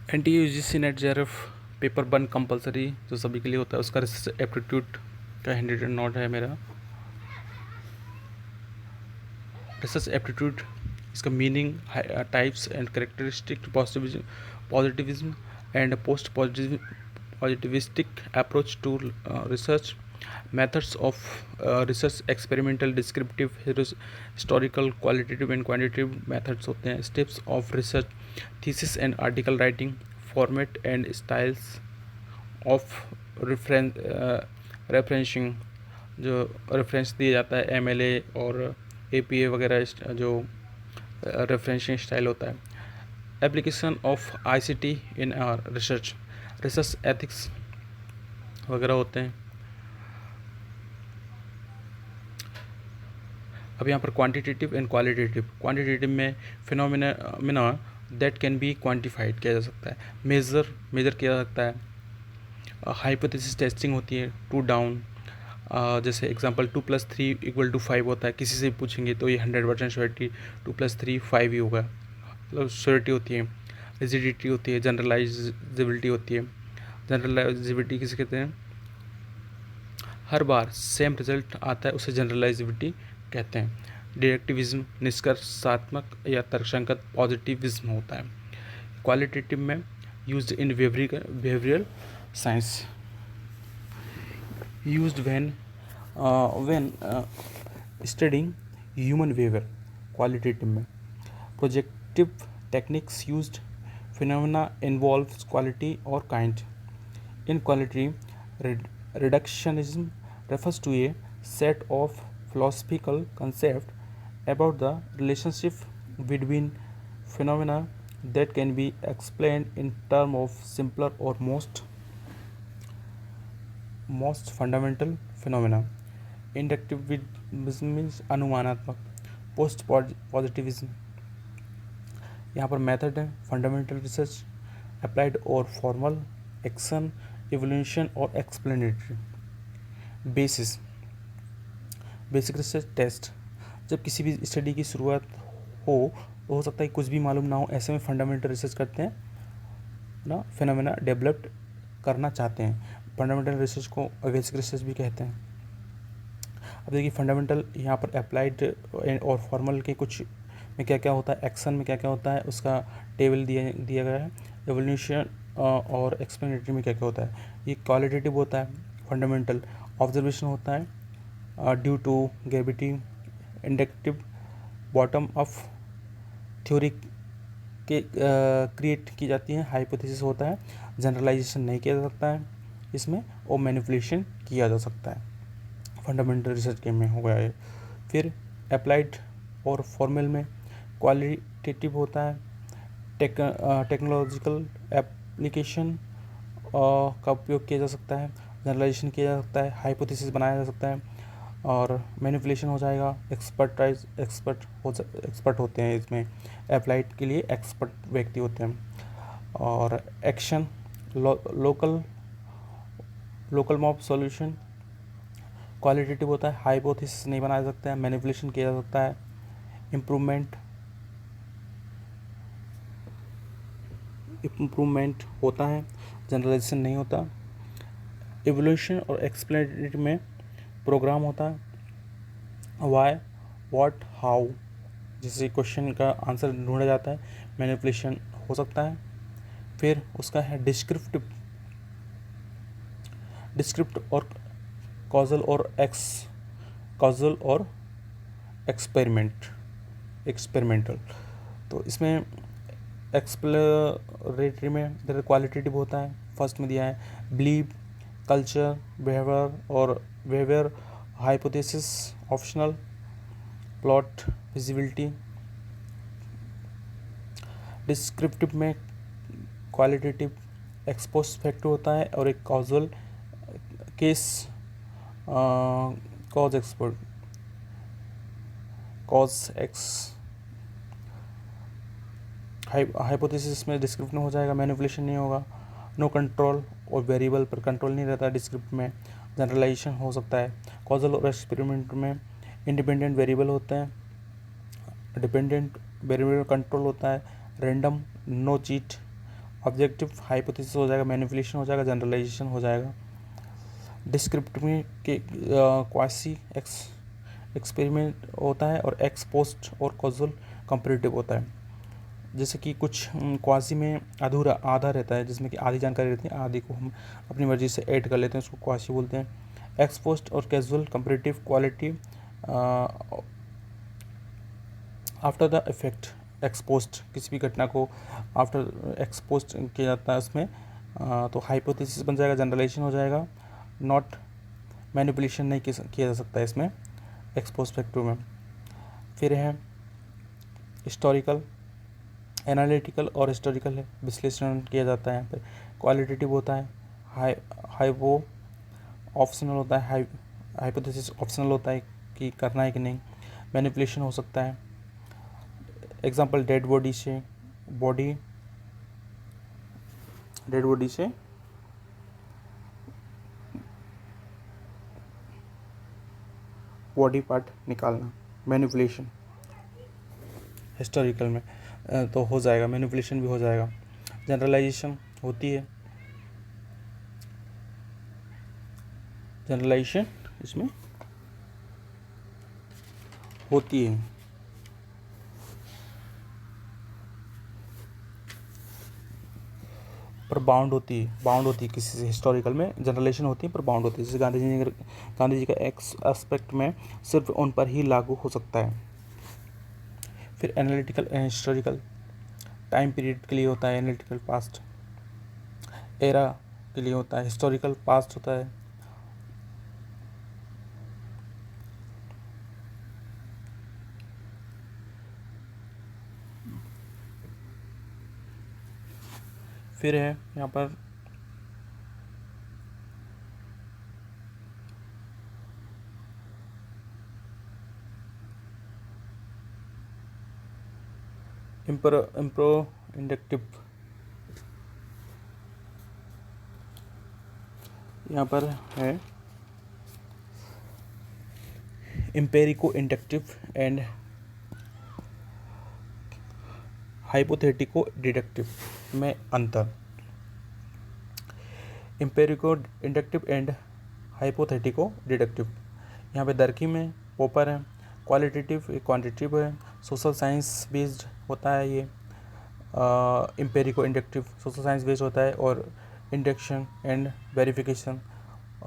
NTUGC net JRF paper 1 compulsory जो सभी के लिए होता है, उसका रिसर्च एप्टीट्यूड का हैंड नोट है मेरा। रिसर्च एप्टीट्यूड, इसका meaning, types and characteristic, positivism and post positivistic approach to research, methods of research, experimental, descriptive, historical, qualitative and quantitative methods होते हैं, steps of research, thesis and article writing, format and styles of referencing, जो reference दिया जाता है MLA और APA वगैरह, जो referencing style होता है। Application of ICT in research, research ethics वगैरह होते हैं। अब यहाँ पर क्वांटिटेटिव एंड क्वालिटेटिव। क्वांटिटेटिव में phenomena that can be quantified किया जा सकता है, मेजर किया जा सकता है। हाइपोथेसिस टेस्टिंग होती है, 2 डाउन, जैसे एग्जांपल 2+3 = 5 होता है, किसी से पूछेंगे तो ये 100% श्योरिटी 2+3 5 ही होगा, मतलब श्योरिटी होती है। रिजिडिटी होती है, जनरलाइजेबिलिटी होती है। जनरलाइजेबिलिटी किसे कहते हैं? हर बार सेम रिजल्ट आता है, उसे जनरलाइजेबिलिटी कहते हैं। डिडक्टिविज्म निष्कर्षात्मक या तर्कसंगत पॉजिटिविज्म होता है। क्वालिटेटिव में used in behavioural science, used when studying human behaviour. Qualitative में projective techniques used, phenomena involves quality और kind. In quality reductionism refers to a set of philosophical concepts about the relationship between phenomena that can be explained in terms of simpler or most fundamental phenomena. Inductivism means अनुमानात्मक। Post positivism, यहाँ पर method है fundamental research, applied और formal, action, evolution और explanatory. Basic research test, जब किसी भी study की शुरुआत हो सकता है कुछ भी मालूम ना हो, ऐसे में फंडामेंटल रिसर्च करते हैं ना, फिनोमेना डेवलप करना चाहते हैं। फंडामेंटल रिसर्च को बेसिक रिसर्च भी कहते हैं। अब देखिए फंडामेंटल, यहाँ पर अप्लाइड और फॉर्मल के कुछ में क्या क्या होता है, एक्शन में क्या क्या होता है, उसका टेबल दिया गया है। एवोल्यूशन और एक्सप्लेनेटरी में क्या क्या होता है। ये क्वालिटेटिव होता है। फंडामेंटल ऑब्जर्वेशन होता है, due to gravity. Inductive bottom up theory के क्रिएट की जाती है। हाइपोथेसिस होता है, जनरलाइजेशन नहीं किया जा सकता है इसमें, और मैनिपुलेशन किया जा सकता है। फंडामेंटल रिसर्च के में हो गया है। फिर अप्लाइड और फॉर्मल में क्वालिटेटिव होता है, टेक्नोलॉजिकल एप्लीकेशन का उपयोग किया जा सकता है, जनरलाइजेशन किया जा सकता है, हाइपोथेसिस बनाया जा सकता है, और मैनिपुलेशन हो जाएगा। एक्सपर्ट होते हैं इसमें, अप्लाइड के लिए एक्सपर्ट व्यक्ति होते हैं। और action, local mob solution qualitative होता है, हाइपोथेसिस नहीं बनाया जा सकता है, मैनिपुलेशन किया जा सकता है। इम्प्रूवमेंट होता है, जनरलाइजेशन नहीं होता। इवोल्यूशन और एक्सप्लेनेटरी में प्रोग्राम होता है, वाई, व्हाट, हाउ, जैसे क्वेश्चन का आंसर ढूंढा जाता है, मैनिपुलेशन हो सकता है। फिर उसका है डिस्क्रिप्ट और कॉजल और एक्सपेरिमेंटल। तो इसमें एक्सप्लोरेटरी में क्वालिटेटिव होता है, फर्स्ट में दिया है believe, culture, behaviour, hypothesis, optional, plot, visibility. Descriptive में क्वालिटेटिव एक्सपोस्ट फैक्टर होता है, और एक causal case cos x. Hypothesis में डिस्क्रिप्टिव हो जाएगा, मैनिपुलेशन नहीं होगा। नो कंट्रोल और वेरिएबल पर कंट्रोल नहीं रहता डिस्क्रिप्ट में, जनरलाइजेशन हो सकता है। कॉजल और एक्सपेरिमेंट में इंडिपेंडेंट वेरिएबल होते हैं, डिपेंडेंट वेरिएबल कंट्रोल होता है। Random, no cheat, objective hypothesis हो जाएगा, मैनिपुलेशन हो जाएगा, जनरलाइजेशन हो जाएगा। डिस्क्रिप्टिव में के क्वासी एक्सपेरिमेंट होता है और एक्स पोस्ट और कॉजल कंपेरेटिव होता है। जैसे कि कुछ क्वासी में अधूरा आधा रहता है, जिसमें कि आधी जानकारी रहती है, आधी को हम अपनी मर्जी से ऐड कर लेते हैं, उसको क्वासी बोलते हैं। एक्स पोस्ट और casual comparative quality after the effect ex post, किसी भी घटना को आफ्टर एक्सपोस्ट किया जाता है उसमें, तो हाइपोथेसिस बन जाएगा, जनरलाइजेशन हो जाएगा, नॉट मैनिपुलेशन नहीं किया जा सकता है इसमें एक्सपोस्ट फैक्टर में। फिर है हिस्टोरिकल, एनालिटिकल और हिस्टोरिकल है, विश्लेषण किया जाता है यहाँ पे। क्वालिटेटिव होता है, हाइपो ऑप्शनल होता है, हाइपोथेसिस ऑप्शनल होता है कि करना है कि नहीं। मैनिपुलेशन हो सकता है, एग्जांपल डेड बॉडी से बॉडी पार्ट निकालना, मैनिपुलेशन हिस्टोरिकल में तो हो जाएगा, मैनिपुलेशन भी हो जाएगा। जनरलाइजेशन होती है, जनरलाइजेशन इसमें होती है। पर बाउंड होती है किसी से, हिस्टोरिकल में जनरलाइजेशन होती है पर बाउंड होती है। जैसे गांधी जी का एक्स एस्पेक्ट में सिर्फ उन पर ही लागू हो सकता है। फिर analytical and historical, time period के लिए होता है, एनालिटिकल पास्ट एरा के लिए होता है, हिस्टोरिकल पास्ट होता है। फिर है यहाँ पर इम्प्रो इंडक्टिव, यहाँ पर है एम्पेरिको इंडक्टिव एंड हाइपोथेटिको डिडक्टिव में अंतर। एम्पेरिको इंडक्टिव एंड हाइपोथेटिको डिडक्टिव, यहाँ पे दरकी में पोपर है। क्वालिटेटिव क्वांटिटेटिव है, सोशल साइंस बेस्ड होता है ये। एम्पेरिको इंडक्टिव सोशल साइंस बेस्ड होता है, और इंडक्शन एंड वेरिफिकेशन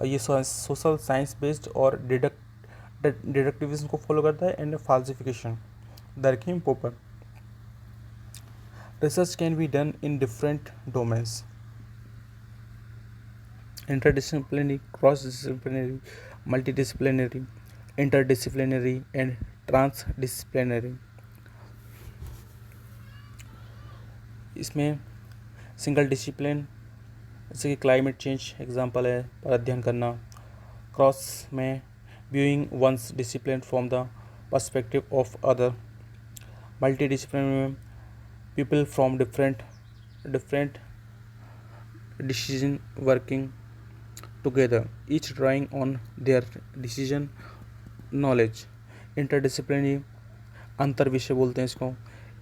ये सोशल साइंस बेस्ड और डिडक्टिविज्म को फॉलो करता है, एंड फाल्सिफिकेशन दरकी पोपर। Research can be done in different domains: interdisciplinary, cross-disciplinary, multidisciplinary, interdisciplinary, and transdisciplinary. इसमें सिंगल डिसिप्लिन जैसे कि क्लाइमेट चेंज एग्जांपल है पर अध्ययन करना। क्रॉस में viewing one's discipline from the perspective of other. Multidisciplinary में people from different decision working together, each drawing on their decision knowledge. Interdisciplinary अंतर विषय बोलते हैं इसको।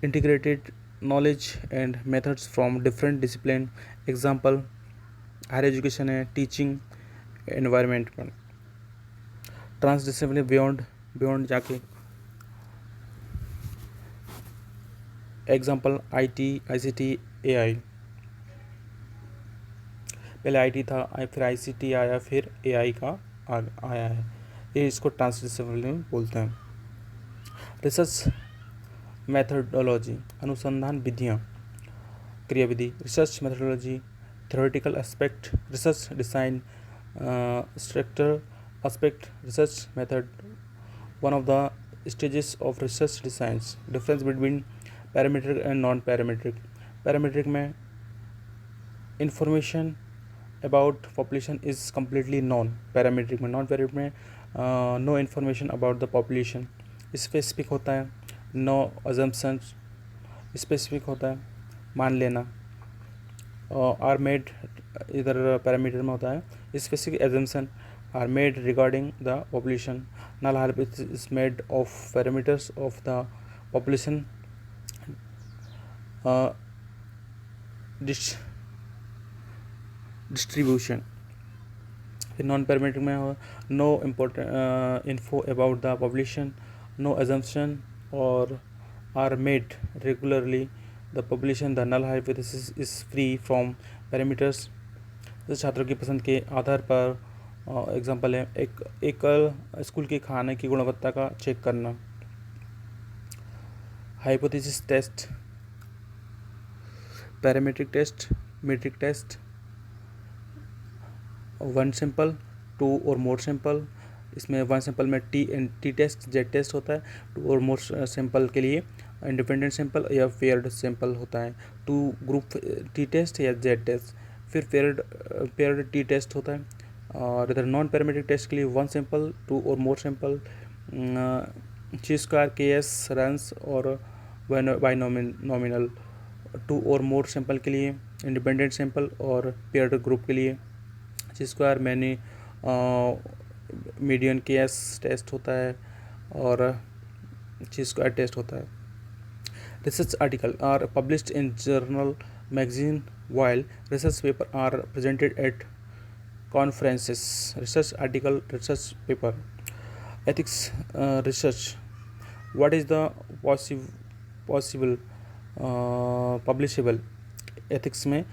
integrated knowledge and methods from different discipline, example higher education है, teaching environment में। Transdisciplinary beyond जाके, example IT, ICT, AI। पहले IT था, फिर ICT आया, फिर AI का आया है, ये इसको ट्रांसडिसिप्लिनरी बोलते हैं। रिसर्च मेथडोलॉजी अनुसंधान विधियाँ, क्रियाविधि। Research methodology theoretical aspect, research design structure aspect, research method one of the stages of research designs. Difference between parametric and non parametric. Parametric में information about population is completely known. Parametric में no information about the population. Specific होता है, no assumptions. Specific होता है मान लेना। Are made इधर parameter में होता है specific assumption are made regarding the population. Null hypothesis is made of parameters of the population distribution. फिर नॉन पैरामीट्रिक में हो no important info about the population, no assumption और are made regarding the population, the null hypothesis is free from parameters. जैसे छात्रों की पसंद के आधार पर एग्जाम्पल है एक स्कूल के खाने की गुणवत्ता का चेक करना। Hypothesis test, parametric test, metric test, one sample, two और मोर सैंपल। इसमें वन सैंपल में टी टेस्ट, जेड टेस्ट होता है। टू और मोर सैंपल के लिए इंडिपेंडेंट सैंपल या पेयर्ड सैंपल होता है। टू ग्रुप टी टेस्ट या जेड टेस्ट। फिर पेयर्ड टी टेस्ट होता है। और इधर नॉन पैरामीट्रिक टेस्ट के लिए वन सैंपल, टू और more sample, chi square, K S runs और बाई नॉमिनल। टू और मोर सैंपल के लिए इंडिपेंडेंट सैंपल और पेयर्ड ग्रुप के लिए chi square, many median K S test होता है और ची स्क्वायर टेस्ट होता है। Research article are published in journal magazine while research paper are presented at conferences. Research article, research paper. Ethics research. What is the possible publishable? Ethics में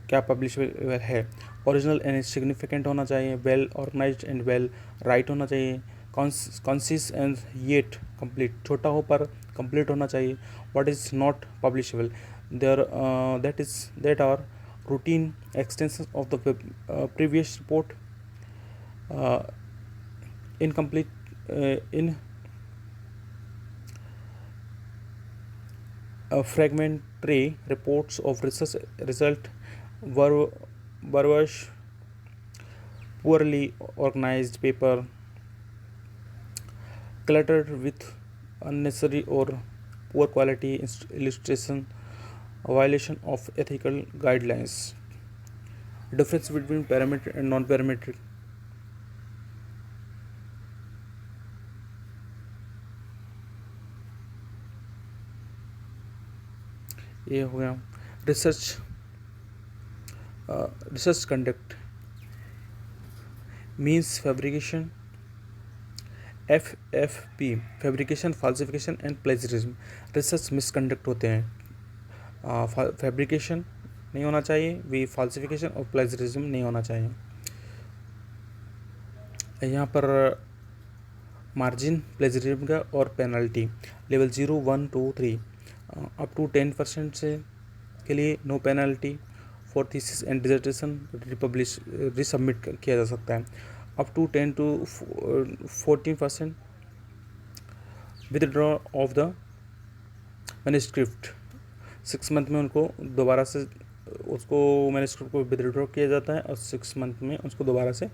क्या publishable है? Original and significant होना चाहिए, well organised and well write होना चाहिए, concise and yet complete, छोटा हो पर कंप्लीट होना चाहिए. What is not publishable? that are routine extensions of the previous report, incomplete in fragmentary reports of research result, verbose, poorly organized paper, cluttered with unnecessary or poor quality illustration, a violation of ethical guidelines. Difference between parametric and non-parametric. ये हो गया. Research conduct means fabrication, FFP fabrication, फाल्सिफिकेशन and plagiarism. Research misconduct होते हैं. Fabrication नहीं होना चाहिए, फाल्सिफिकेशन और plagiarism नहीं होना चाहिए. यहाँ पर मार्जिन प्लेजरिज्म का और पेनल्टी लेवल 0, 1, 2, 3 अप टू 10% से के लिए no penalty. For thesis and dissertation republish resubmit किया जा सकता है. Up to 10 to 14% withdraw of the manuscript. 6 month में उनको दोबारा से उसको मैन्युस्क्रिप्ट को विदड्रॉ किया जाता है और 6 मंथ में उसको दोबारा से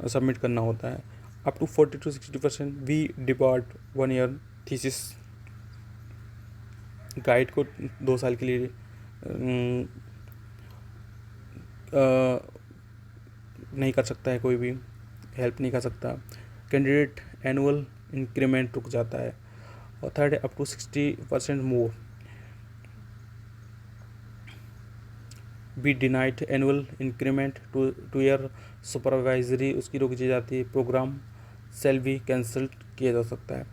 सबमिट करना होता है. Up to 40 to 60% we depart 1 year thesis. Guide को 2 साल के लिए नहीं कर सकता है, कोई भी हेल्प नहीं कर सकता. कैंडिडेट एनुअल इंक्रीमेंट रुक जाता है. और थर्ड है up to 60% more be denied annual increment two year supervisory उसकी रोक दी जाती है. प्रोग्राम सेल भी कैंसिल किया जा सकता है.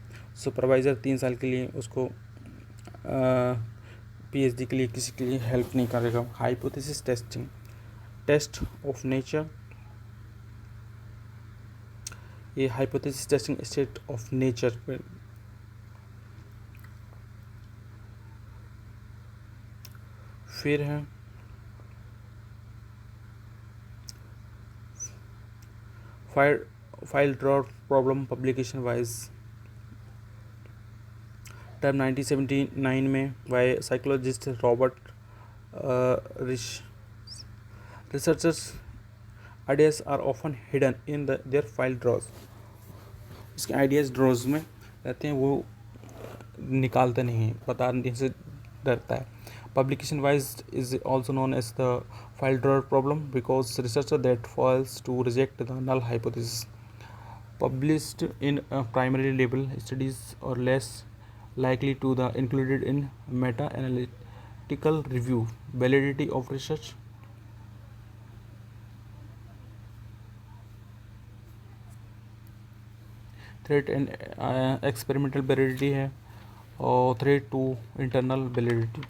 सुपरवाइज़र 3 साल के लिए उसको PhD के लिए किसी के लिए हेल्प नहीं करेगा. Hypothesis testing, test of nature. ये hypothesis testing state of nature पे फिर है file drawer problem publication wise. Term 1979 में by psychologist Robert researchers ideas are often hidden in their file drawers. इसके आइडियाज ड्रॉज में रहते हैं, वो निकालते नहीं हैं, बताने से डरता है. Publication wise is also known as the file drawer problem because researcher that fails to reject the null hypothesis published in primary label studies are less likely to the included in meta practical review, validity of research, threat and experimental validity है, और threat to internal validity.